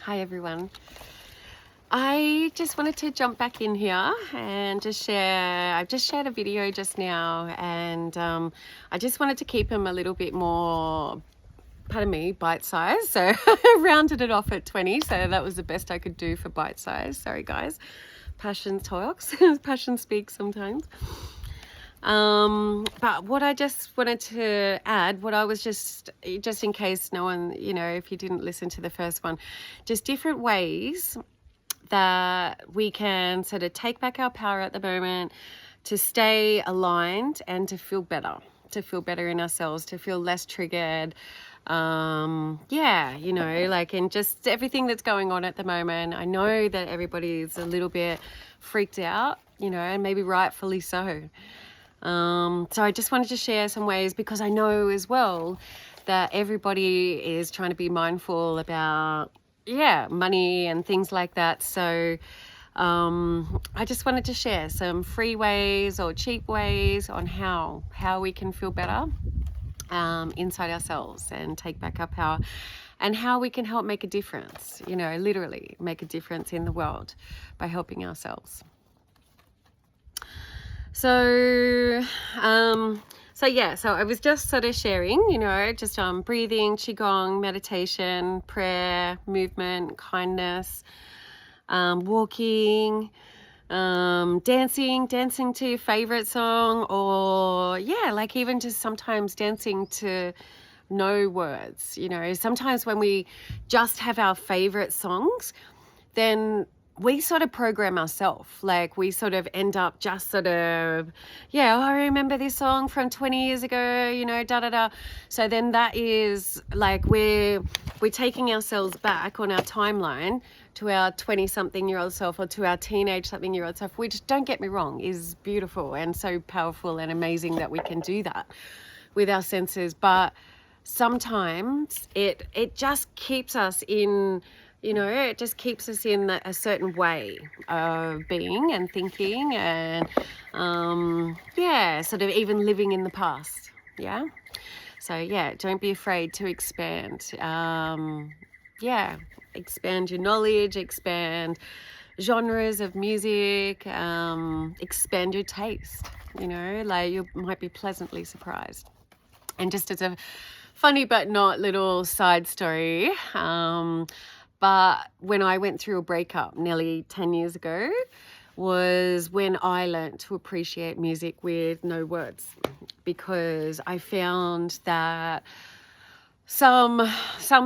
Hi everyone. I just wanted to jump back in here and just share. I've just shared a video just now, and I just wanted to keep them a little bit more, pardon me, bite size. So I rounded it off at 20, so that was the best I could do for bite size. Sorry guys, passion talks, passion speaks sometimes. But what I just wanted to add, what I was just in case no one, if you didn't listen to the first one, just different ways that we can sort of take back our power at the moment to stay aligned and to feel better in ourselves, to feel less triggered. And just everything that's going on at the moment. I know that everybody's a little bit freaked out, and maybe rightfully so. So I just wanted to share some ways, because I know as well that everybody is trying to be mindful about money and things like that. So I just wanted to share some free ways or cheap ways on how we can feel better inside ourselves and take back our power, and how we can help make a difference, literally make a difference in the world by helping ourselves. So I was just sort of sharing, just breathing, qigong, meditation, prayer, movement, kindness, walking, dancing to your favorite song, or even just sometimes dancing to no words. Sometimes when we just have our favorite songs, then we sort of program ourselves. Like we sort of end up just sort of, I remember this song from 20 years ago, da-da-da. So then that is like we're taking ourselves back on our timeline to our 20-something-year-old self, or to our teenage-something-year-old self, which, don't get me wrong, is beautiful and so powerful and amazing that we can do that with our senses. But sometimes it just keeps us in, it just keeps us in a certain way of being and thinking, and sort of even living in the past. So don't be afraid to expand. Expand your knowledge, expand genres of music, expand your taste. You might be pleasantly surprised. And just as a funny but not little side story, but when I went through a breakup nearly 10 years ago was when I learned to appreciate music with no words, because I found that some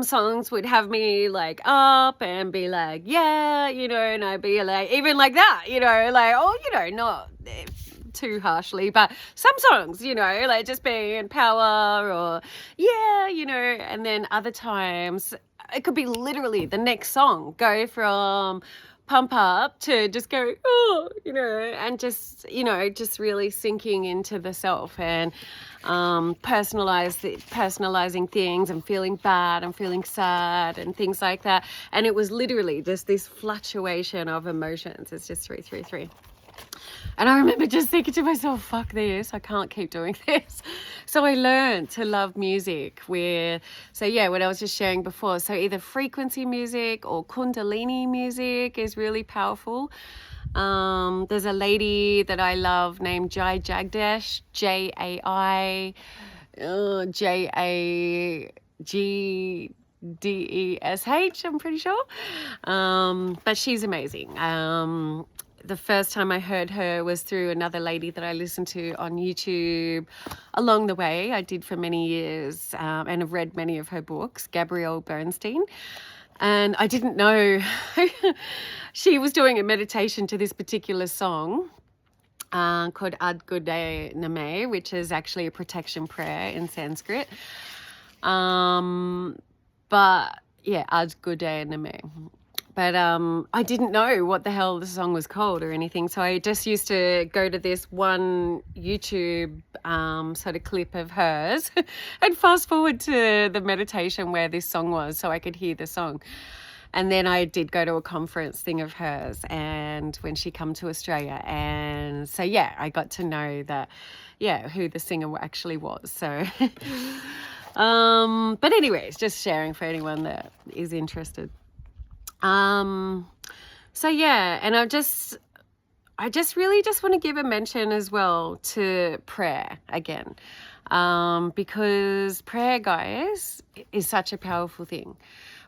songs would have me like up and be like, and I'd be like, even like that, not too harshly, but some songs, like just being in power, or and then other times it could be literally the next song go from pump up to just go, and just really sinking into the self, and personalizing things, and feeling bad and feeling sad and things like that. And it was literally just this fluctuation of emotions. It's just 333. And I remember just thinking to myself, fuck this, I can't keep doing this. So I learned to love music what I was just sharing before. So either frequency music or Kundalini music is really powerful. There's a lady that I love named Jai Jagdesh, Jagdesh, I'm pretty sure. But she's amazing. The first time I heard her was through another lady that I listened to on YouTube along the way. I did for many years, and have read many of her books, Gabrielle Bernstein. And I didn't know she was doing a meditation to this particular song called Ad Gude Name, which is actually a protection prayer in Sanskrit. Ad Gude Name. But I didn't know what the hell the song was called or anything. So I just used to go to this one YouTube sort of clip of hers and fast forward to the meditation where this song was, so I could hear the song. And then I did go to a conference thing of hers, and when she come to Australia. And so, I got to know that, who the singer actually was. So, but anyways, just sharing for anyone that is interested. So yeah, and I just really just want to give a mention as well to prayer again, because prayer, guys, is such a powerful thing.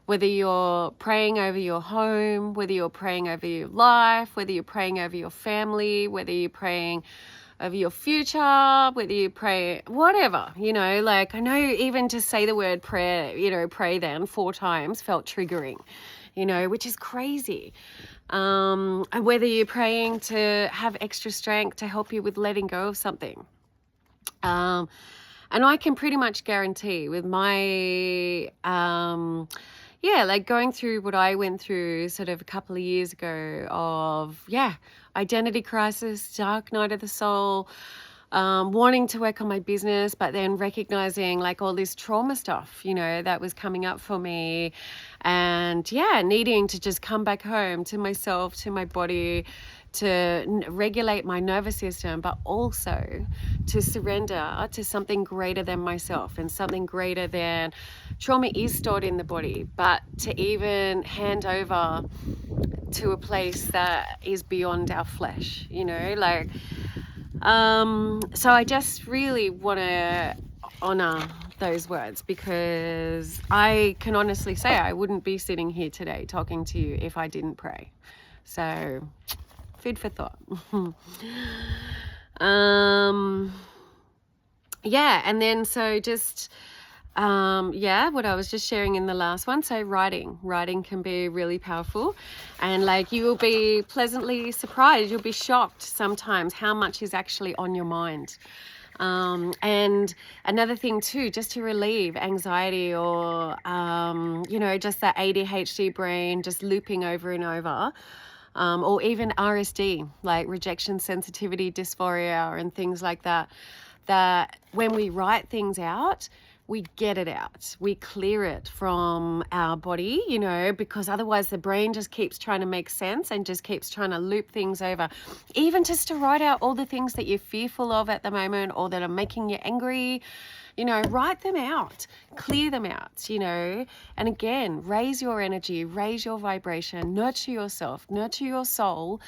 Whether you're praying over your home, whether you're praying over your life, whether you're praying over your family, whether you're praying over your future, whether you pray, whatever, like I know even to say the word prayer, pray then 4 times felt triggering, which is crazy. And whether you're praying to have extra strength to help you with letting go of something. And I can pretty much guarantee with my, like going through what I went through sort of a couple of years ago of, identity crisis, dark night of the soul, wanting to work on my business, but then recognizing like all this trauma stuff, that was coming up for me. And needing to just come back home to myself, to my body, to regulate my nervous system, but also to surrender to something greater than myself and something greater than trauma is stored in the body, but to even hand over to a place that is beyond our flesh, so I just really want to honor those words, because I can honestly say I wouldn't be sitting here today talking to you if I didn't pray. So food for thought. And then so just what I was just sharing in the last one. So writing can be really powerful, and like you will be pleasantly surprised, you'll be shocked sometimes how much is actually on your mind. And another thing too, just to relieve anxiety or just that ADHD brain just looping over and over, or even RSD, like rejection sensitivity dysphoria and things like that, that when we write things out, we get it out, we clear it from our body, because otherwise the brain just keeps trying to make sense and just keeps trying to loop things over. Even just to write out all the things that you're fearful of at the moment or that are making you angry, write them out, clear them out, and again, raise your energy, raise your vibration, nurture yourself, nurture your soul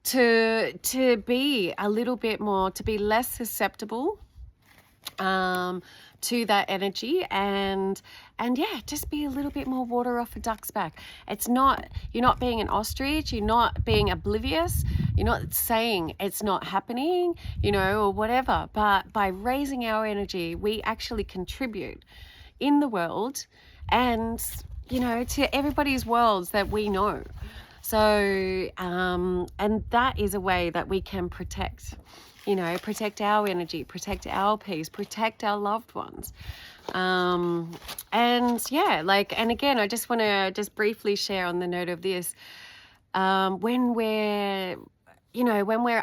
to be a little bit more, to be less susceptible to that energy, and just be a little bit more water off a duck's back. You're not being an ostrich, you're not being oblivious, you're not saying it's not happening, or whatever, but by raising our energy, we actually contribute in the world and, to everybody's worlds that we know. So, and that is a way that we can protect our energy, protect our peace, protect our loved ones. And again, I just want to just briefly share on the note of this, when we're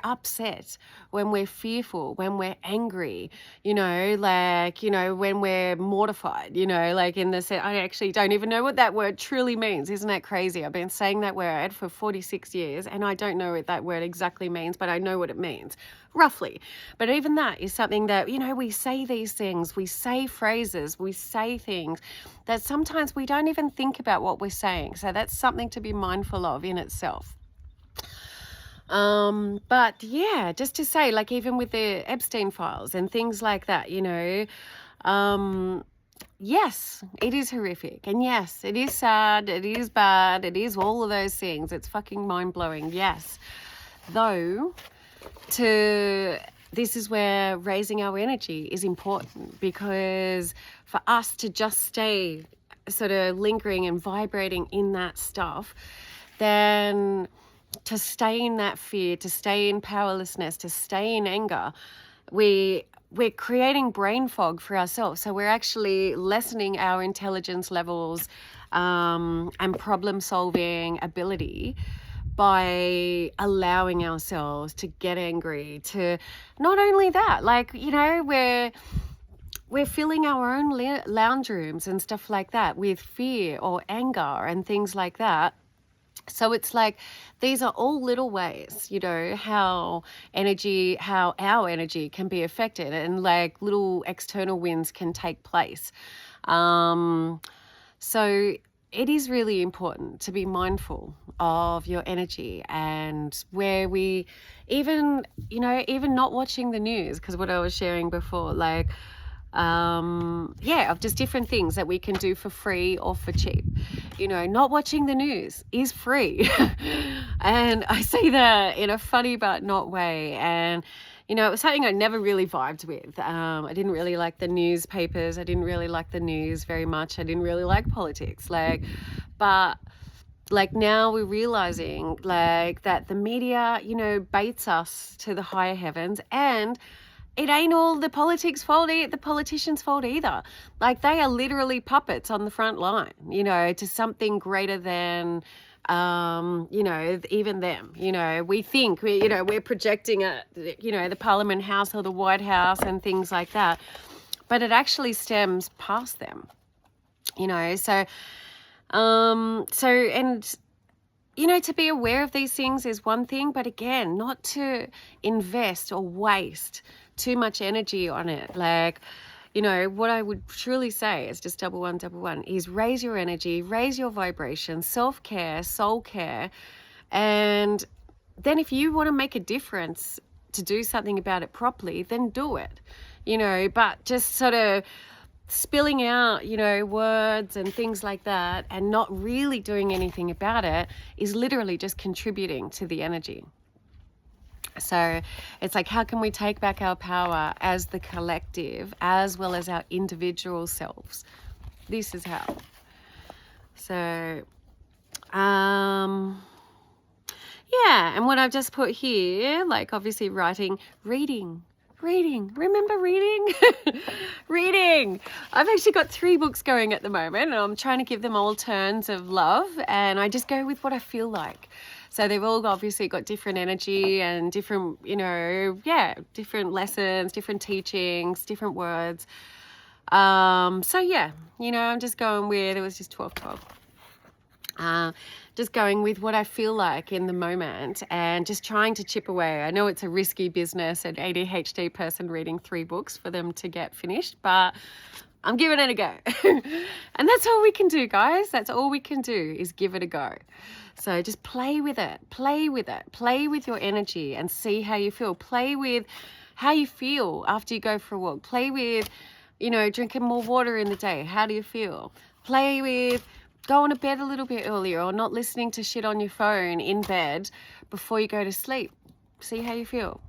upset, when we're fearful, when we're angry, when we're mortified, in the sense, I actually don't even know what that word truly means. Isn't that crazy? I've been saying that word for 46 years and I don't know what that word exactly means, but I know what it means, roughly. But even that is something that, we say these things, we say phrases, we say things that sometimes we don't even think about what we're saying. So that's something to be mindful of in itself. But just to say, like even with the Epstein files and things like that, yes, it is horrific, and yes, it is sad, it is bad, it is all of those things. It's fucking mind-blowing, yes. Though, this is where raising our energy is important, because for us to just stay sort of lingering and vibrating in that stuff, then to stay in that fear, to stay in powerlessness, to stay in anger, we're creating brain fog for ourselves. So we're actually lessening our intelligence levels and problem solving ability by allowing ourselves to get angry. To not only that, we're filling our own lounge rooms and stuff like that with fear or anger and things like that. So it's like, these are all little ways, how our energy can be affected, and like little external winds can take place. So it is really important to be mindful of your energy, and where we even, even not watching the news, because what I was sharing before, like, of just different things that we can do for free or for cheap. Not watching the news is free. And I say that in a funny but not way. And it was something I never really vibed with. I didn't really like the newspapers. I didn't really like the news very much. I didn't really like politics. But now we're realizing that the media, baits us to the higher heavens, and it ain't all the politics' fault, the politicians' fault either. They are literally puppets on the front line, to something greater than, even them. We think we're projecting at, the Parliament House or the White House and things like that, but it actually stems past them. To be aware of these things is one thing, but again, not to invest or waste too much energy on it. What I would truly say is just double one, is raise your energy, raise your vibration, self-care, soul care. And then if you want to make a difference to do something about it properly, then do it, but just sort of spilling out, words and things like that and not really doing anything about it is literally just contributing to the energy. So it's how can we take back our power as the collective as well as our individual selves? This is how. So, and what I've just put here, obviously reading. Remember reading? Reading. I've actually got 3 books going at the moment, and I'm trying to give them all turns of love, and I just go with what I feel like. So they've all obviously got different energy and different, different lessons, different teachings, different words. I'm just going with, it was just 12. Just going with what I feel like in the moment and just trying to chip away. I know it's a risky business, an ADHD person reading 3 books for them to get finished, but I'm giving it a go. And that's all we can do, guys. That's all we can do is give it a go. So just play with it, play with your energy and see how you feel. Play with how you feel after you go for a walk. Play with, drinking more water in the day. How do you feel? Play with going to bed a little bit earlier, or not listening to shit on your phone in bed before you go to sleep. See how you feel.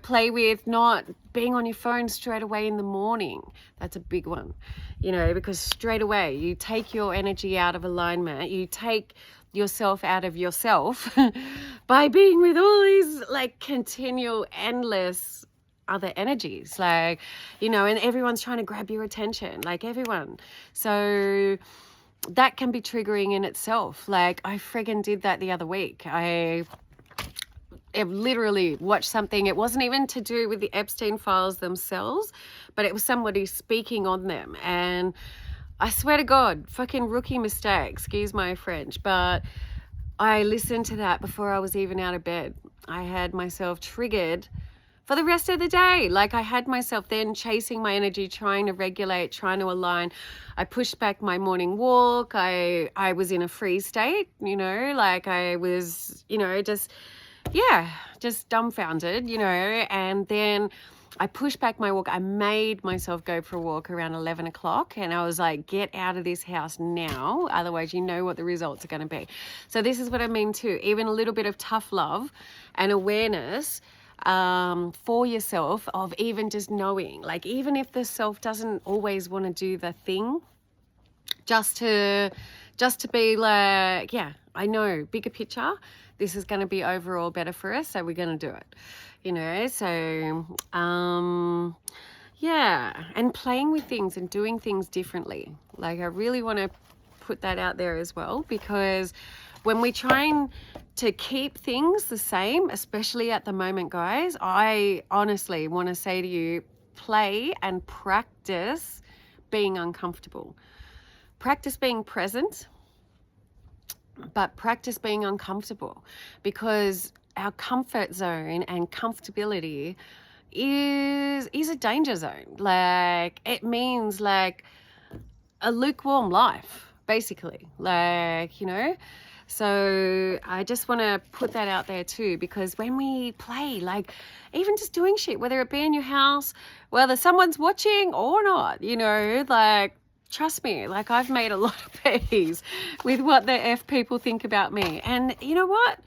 Play with not being on your phone straight away in the morning. That's a big one, because straight away you take your energy out of alignment. You take yourself out of yourself by being with all these continual, endless other energies, and everyone's trying to grab your attention, everyone. So that can be triggering in itself. I friggin' did that the other week. I literally watched something. It wasn't even to do with the Epstein files themselves, but it was somebody speaking on them. And I swear to God, fucking rookie mistake, excuse my French, but I listened to that before I was even out of bed. I had myself triggered for the rest of the day. I had myself then chasing my energy, trying to regulate, trying to align. I pushed back my morning walk. I was in a freeze state, I was, just dumbfounded, and then I pushed back my walk. I made myself go for a walk around 11 o'clock, and I was like, get out of this house now. Otherwise, you know what the results are going to be. So this is what I mean too. Even a little bit of tough love and awareness for yourself, of even just knowing, even if the self doesn't always want to do the thing, just to be I know, bigger picture, this is going to be overall better for us, so we're going to do it, so and playing with things and doing things differently. I really want to put that out there as well, because when we try to keep things the same, especially at the moment, guys, I honestly want to say to you, play and practice being uncomfortable. Practice being present, but practice being uncomfortable, because our comfort zone and comfortability is a danger zone. It means a lukewarm life, basically, like, you know. So I just want to put that out there too, because when we play, like even just doing shit, whether it be in your house, whether someone's watching or not, you know, like trust me, like I've made a lot of peace with what the F people think about me. And you know what?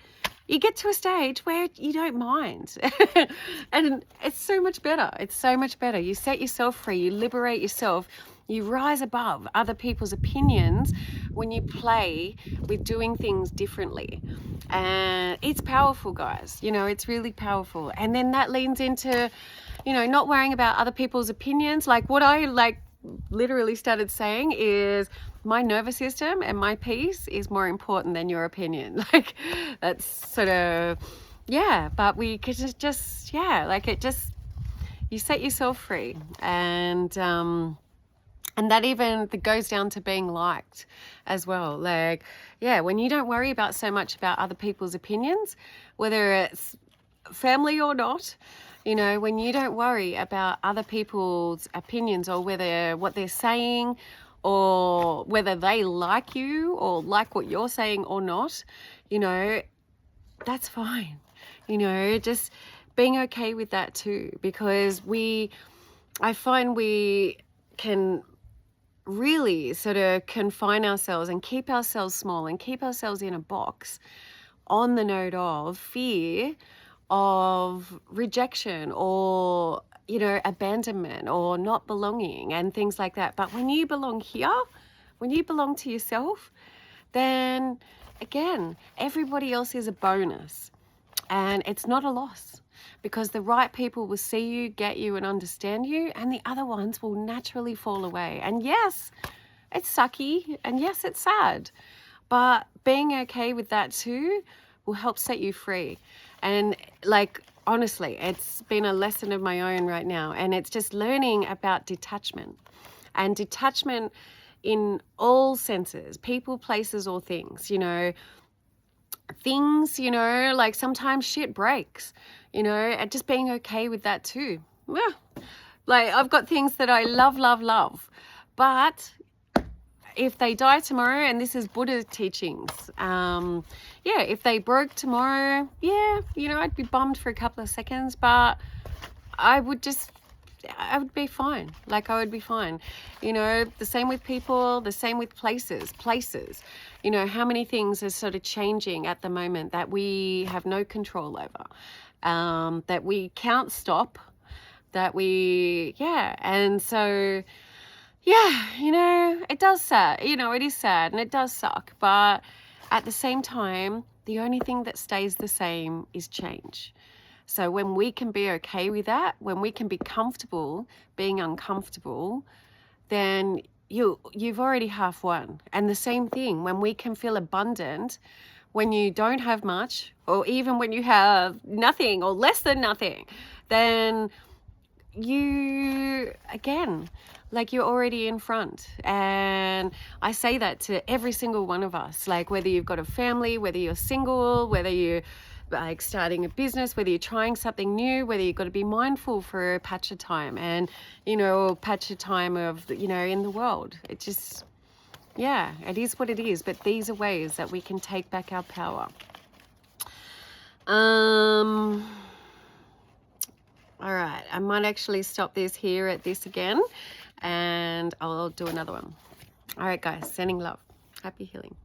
You get to a stage where you don't mind. And it's so much better. It's so much better. You set yourself free, you liberate yourself, you rise above other people's opinions when you play with doing things differently. And it's powerful, guys. You know, it's really powerful. And then that leans into, you know, not worrying about other people's opinions. Like what I literally started saying is my nervous system and my peace is more important than your opinion. Like that's sort of, yeah, but we could just yeah, like it just, you set yourself free. And that even that goes down to being liked as well. Like, yeah, when you don't worry about so much about other people's opinions, whether it's family or not, you know, when you don't worry about other people's opinions or whether what they're saying or whether they like you or like what you're saying or not, you know, that's fine. You know, just being okay with that too, because I find we can really sort of confine ourselves and keep ourselves small and keep ourselves in a box on the note of fear of rejection or, you know, abandonment or not belonging and things like that. But when you belong here, when you belong to yourself, then again, everybody else is a bonus and it's not a loss, because the right people will see you, get you, and understand you, and the other ones will naturally fall away. And yes, it's sucky, and yes, it's sad, but being okay with that too will help set you free. And like, honestly, it's been a lesson of my own right now, and it's just learning about detachment. And detachment in all senses, people, places, or things, you know, things, you know, like sometimes shit breaks, you know, and just being okay with that too. Yeah. Like I've got things that I love, love, love, but if they die tomorrow, and this is Buddha teachings, yeah, if they broke tomorrow, yeah, you know, I'd be bummed for a couple of seconds, but I would be fine. Like I would be fine. You know, the same with people, the same with places. You know, how many things are sort of changing at the moment that we have no control over, that we can't stop, that yeah. And so, yeah, you know, it does sad, you know, it is sad and it does suck. But at the same time, the only thing that stays the same is change. So when we can be okay with that, when we can be comfortable being uncomfortable, then you've already half won. And the same thing, when we can feel abundant, when you don't have much, or even when you have nothing or less than nothing, then you, again, like you're already in front. And I say that to every single one of us, like whether you've got a family, whether you're single, whether you're like starting a business, whether you're trying something new, whether you've got to be mindful for a patch of time and, you know, a patch of time of, you know, in the world. It just, yeah, it is what it is. But these are ways that we can take back our power. All right, I might actually stop this here at this again, and I'll do another one. All right, guys, sending love. Happy healing.